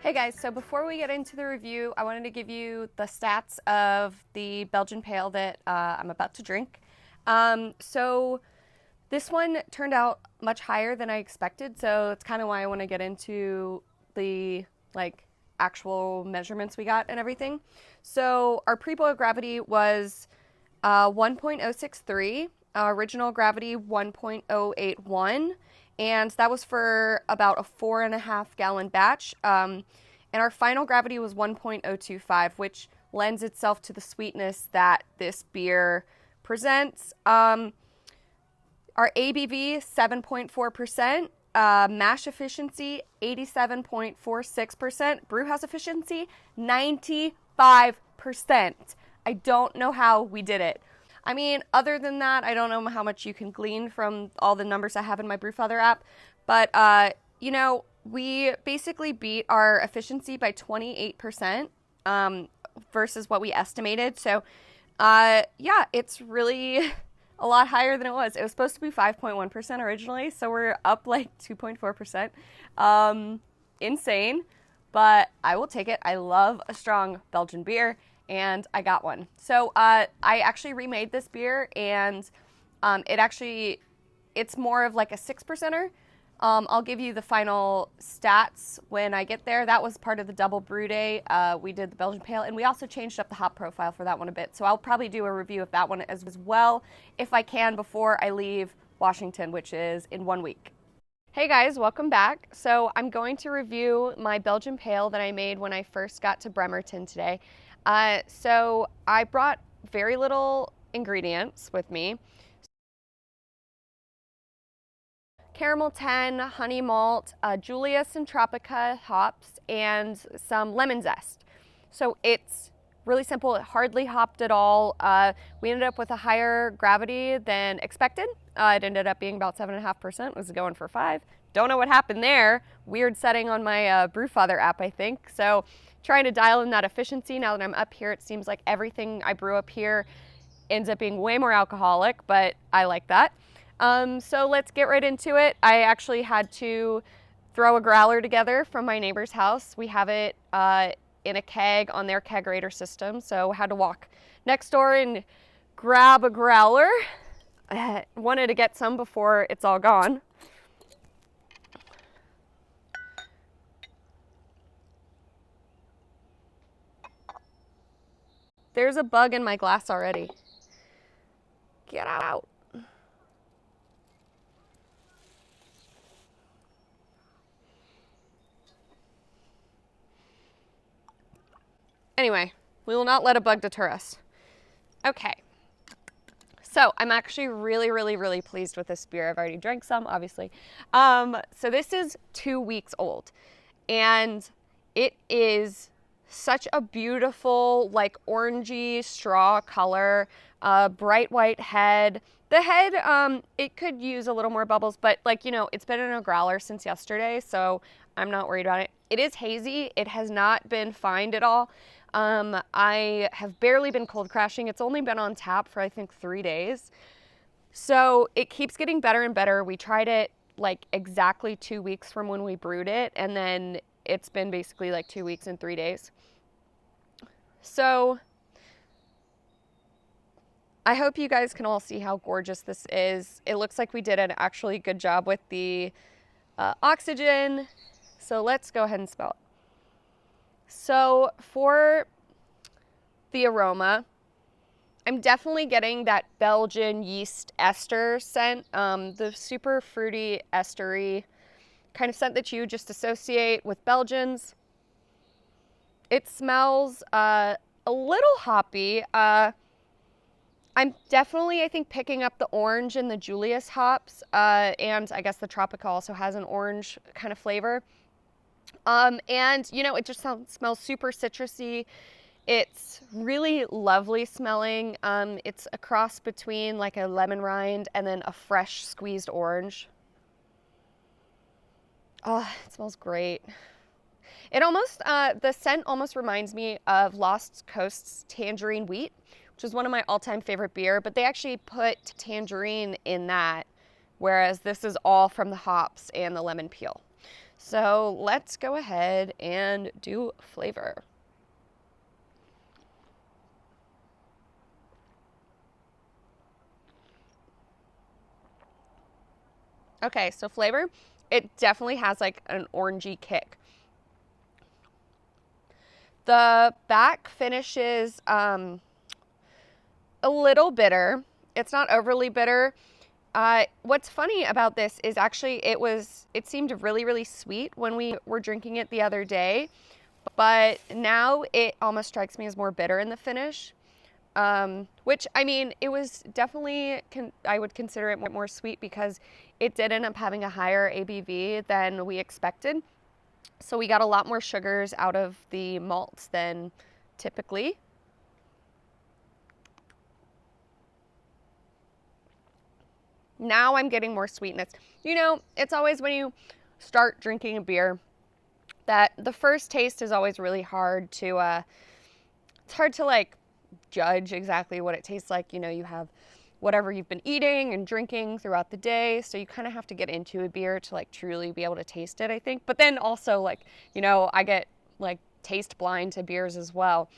Hey guys, so before we get into the review, I wanted to give you the stats of the Belgian Pale that I'm about to drink. So this one turned out much higher than I expected, so it's kind of why I want to get into the actual measurements we got and everything. So our pre-boil gravity was 1.063, original gravity 1.081, and that was for about a 4.5 gallon batch. And our final gravity was 1.025, which lends itself to the sweetness that this beer presents. Our ABV 7.4%, mash efficiency 87.46%, brew house efficiency 95%. I don't know how we did it. I mean, other than that, I don't know how much you can glean from all the numbers I have in my Brewfather app, but you know, we basically beat our efficiency by 28% versus what we estimated. So yeah, it's really a lot higher than it was. It was supposed to be 5.1% originally, so we're up like 2.4%. Insane, but I will take it. I love a strong Belgian beer, and I got one. So I actually remade this beer, and it's more of like a 6%er. I'll give you the final stats when I get there. That was part of the double brew day. We did the Belgian Pale, and we also changed up the hop profile for that one a bit. So I'll probably do a review of that one as well if I can before I leave Washington, which is in 1 week. Hey guys, welcome back. So I'm going to review my Belgian Pale that I made when I first got to Bremerton today. So I brought very little ingredients with me. Caramel 10, honey malt, Julius and Tropica hops, and some lemon zest. So it's really simple. It hardly hopped at all. We ended up with a higher gravity than expected. It ended up being about 7.5%. It was going for 5. Don't know what happened there. Weird setting on my Brewfather app, I think. So trying to dial in that efficiency. Now that I'm up here, it seems like everything I brew up here ends up being way more alcoholic, but I like that. So let's get right into it. I actually had to throw a growler together from my neighbor's house. We have it in a keg on their kegerator system, so I had to walk next door and grab a growler. I wanted to get some before it's all gone. There's a bug in my glass already. Get out. Anyway, we will not let a bug deter us. Okay, so I'm actually really pleased with this beer. I've already drank some, obviously. So this is 2 weeks old, and it is such a beautiful, like orangey straw color, bright white head. The head, it could use a little more bubbles, but like, you know, it's been in a growler since yesterday, so I'm not worried about it. It is hazy. It has not been fined at all. I have barely been cold crashing. It's only been on tap for I think 3 days. So it keeps getting better and better. We tried it like exactly 2 weeks from when we brewed it, and then it's been basically like 2 weeks and 3 days. So I hope you guys can all see how gorgeous this is. It looks like we did an actually good job with the oxygen. So let's go ahead and smell it. So for the aroma, I'm definitely getting that Belgian yeast ester scent, the super fruity, estery kind of scent that you just associate with Belgians. It smells a little hoppy. I'm definitely, I think, picking up the orange and the Julius hops, and I guess the Tropica also has an orange kind of flavor. And you know, it just smells super citrusy. It's really lovely smelling. It's a cross between like a lemon rind and then a fresh squeezed orange. Oh, it smells great. It almost, the scent almost reminds me of Lost Coast's Tangerine Wheat, which is one of my all-time favorite beer, but they actually put tangerine in that, whereas this is all from the hops and the lemon peel. So let's go ahead and do flavor. Okay, so flavor, it definitely has like an orangey kick. The back finish is a little bitter. It's not overly bitter. What's funny about this is actually it seemed really, really sweet when we were drinking it the other day, but now it almost strikes me as more bitter in the finish. Which, I mean, it was definitely, I would consider it more sweet because it did end up having a higher ABV than we expected. So we got a lot more sugars out of the malts than typically. Now I'm getting more sweetness. You know, it's always when you start drinking a beer that the first taste is always really hard to, it's hard to like judge exactly what it tastes like. You know, you have whatever you've been eating and drinking throughout the day, so you kind of have to get into a beer to like truly be able to taste it, I think. But then also, like, you know, I get like taste blind to beers as well.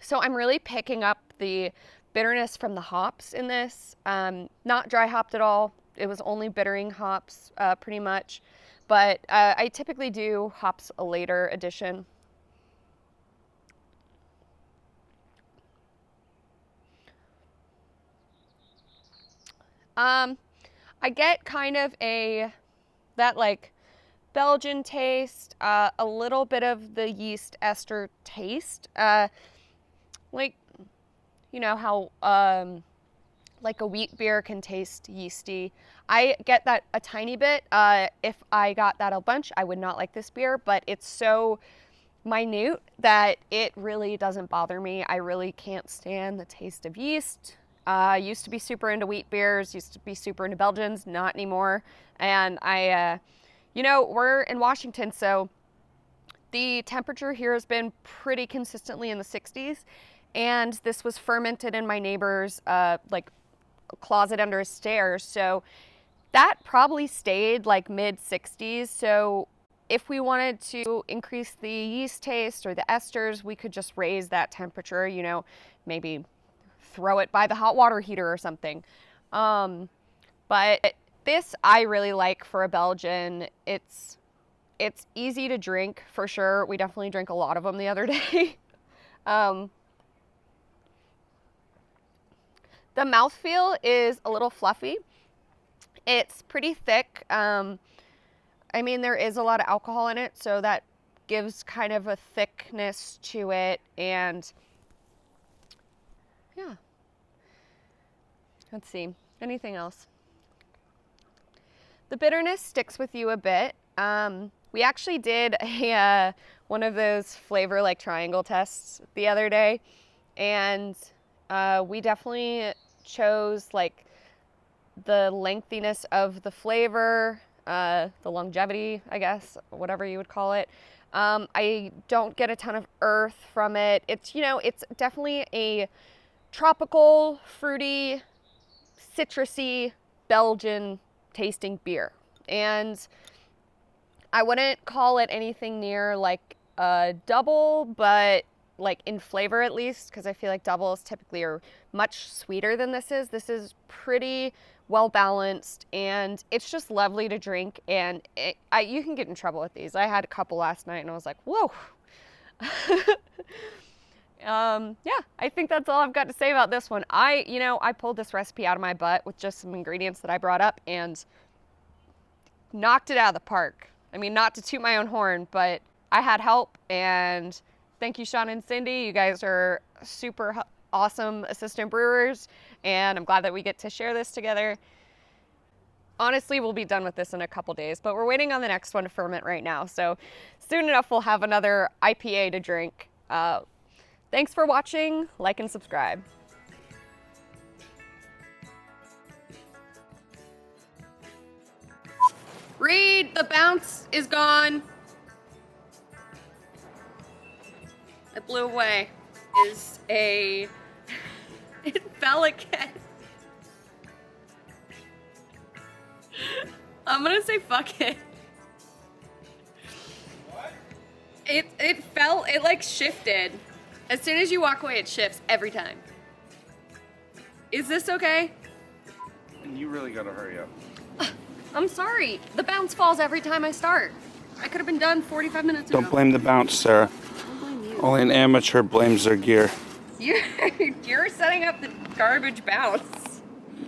So I'm really picking up the bitterness from the hops in this. Not dry hopped at all. It was only bittering hops, pretty much. But I typically do hops a later addition. I get kind of that like Belgian taste, a little bit of the yeast ester taste. Like, you know how like a wheat beer can taste yeasty. I get that a tiny bit. If I got that a bunch, I would not like this beer, but it's so minute that it really doesn't bother me. I really can't stand the taste of yeast. Used to be super into wheat beers, used to be super into Belgians, not anymore. And you know, we're in Washington, so the temperature here has been pretty consistently in the 60s. And this was fermented in my neighbor's like closet under his stairs. So that probably stayed like mid 60s. So if we wanted to increase the yeast taste or the esters, we could just raise that temperature, you know, maybe throw it by the hot water heater or something. But this I really like for a Belgian. It's easy to drink for sure. We definitely drank a lot of them the other day. The mouthfeel is a little fluffy. It's pretty thick. I mean, there is a lot of alcohol in it, so that gives kind of a thickness to it. And yeah. Let's see. Anything else? The bitterness sticks with you a bit. We actually did one of those flavor like triangle tests the other day, and we definitely chose like the lengthiness of the flavor, the longevity, I guess, whatever you would call it. I don't get a ton of earth from it. It's, you know, it's definitely a tropical, fruity, citrusy Belgian tasting beer. And I wouldn't call it anything near like a double, but like in flavor at least, because I feel like doubles typically are much sweeter than this is. This is pretty well balanced, and it's just lovely to drink. And you can get in trouble with these. I had a couple last night, and I was like, whoa. Yeah, I think that's all I've got to say about this one. I pulled this recipe out of my butt with just some ingredients that I brought up and knocked it out of the park. I mean, not to toot my own horn, but I had help, and thank you, Sean and Cindy. You guys are super awesome assistant brewers, and I'm glad that we get to share this together. Honestly, we'll be done with this in a couple days, but we're waiting on the next one to ferment right now. So soon enough, we'll have another IPA to drink. Thanks for watching. Like and subscribe. Reed, the bounce is gone. It blew away. It fell again. I'm gonna say fuck it. It felt, it like shifted. As soon as you walk away, it shifts every time. Is this okay? And you really gotta hurry up. I'm sorry. The bounce falls every time I start. I could have been done 45 minutes ago. Don't blame the bounce, Sarah. I'll blame you. Only an amateur blames their gear. You're setting up the garbage bounce.